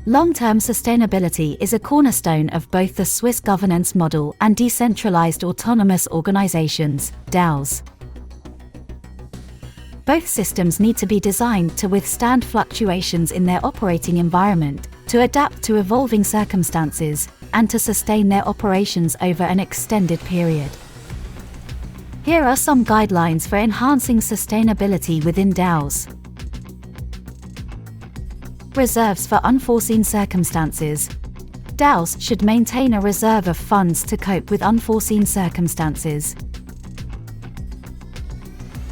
Long-term sustainability is a cornerstone of both the Swiss governance model and Decentralized Autonomous Organizations, DAOs. Both systems need to be designed to withstand fluctuations in their operating environment, to adapt to evolving circumstances, and to sustain their operations over an extended period. Here are some guidelines for enhancing sustainability within DAOs. Reserves for unforeseen circumstances. DAOs should maintain a reserve of funds to cope with unforeseen circumstances.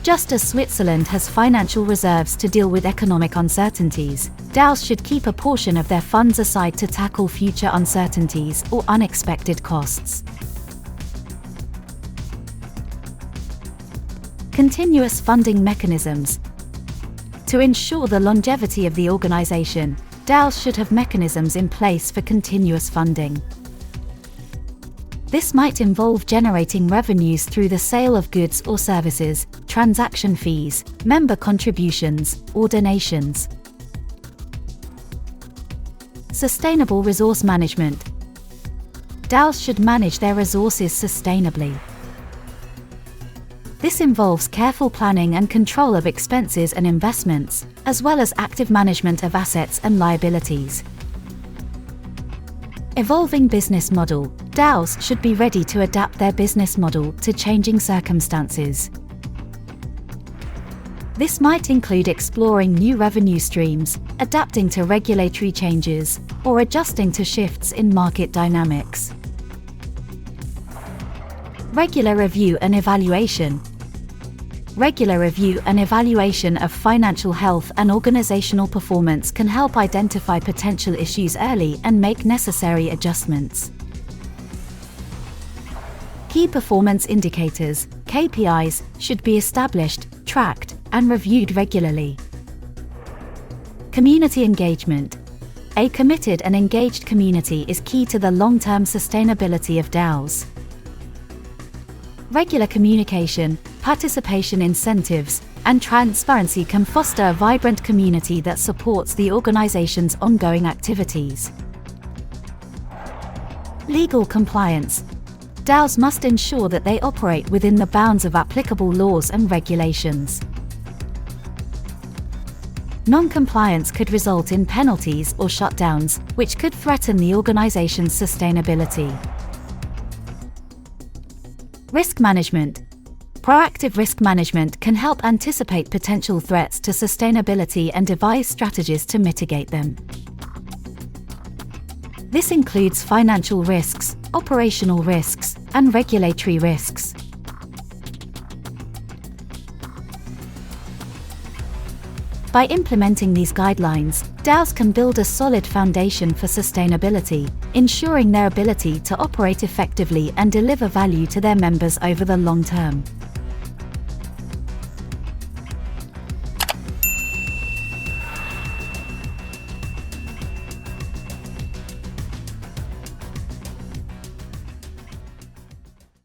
Just as Switzerland has financial reserves to deal with economic uncertainties, DAOs should keep a portion of their funds aside to tackle future uncertainties or unexpected costs. Continuous funding mechanisms. To ensure the longevity of the organization, DAOs should have mechanisms in place for continuous funding. This might involve generating revenues through the sale of goods or services, transaction fees, member contributions, or donations. Sustainable resource management. DAOs should manage their resources sustainably. This involves careful planning and control of expenses and investments, as well as active management of assets and liabilities. Evolving business model. DAOs should be ready to adapt their business model to changing circumstances. This might include exploring new revenue streams, adapting to regulatory changes, or adjusting to shifts in market dynamics. Regular review and evaluation. Regular review and evaluation of financial health and organizational performance can help identify potential issues early and make necessary adjustments. Key performance indicators, KPIs, should be established, tracked, and reviewed regularly. Community engagement. A committed and engaged community is key to the long-term sustainability of DAOs. Regular communication, participation incentives, and transparency can foster a vibrant community that supports the organization's ongoing activities. Legal compliance. DAOs must ensure that they operate within the bounds of applicable laws and regulations. Non-compliance could result in penalties or shutdowns, which could threaten the organization's sustainability. Risk management. Proactive risk management can help anticipate potential threats to sustainability and devise strategies to mitigate them. This includes financial risks, operational risks, and regulatory risks. By implementing these guidelines, DAOs can build a solid foundation for sustainability, ensuring their ability to operate effectively and deliver value to their members over the long term.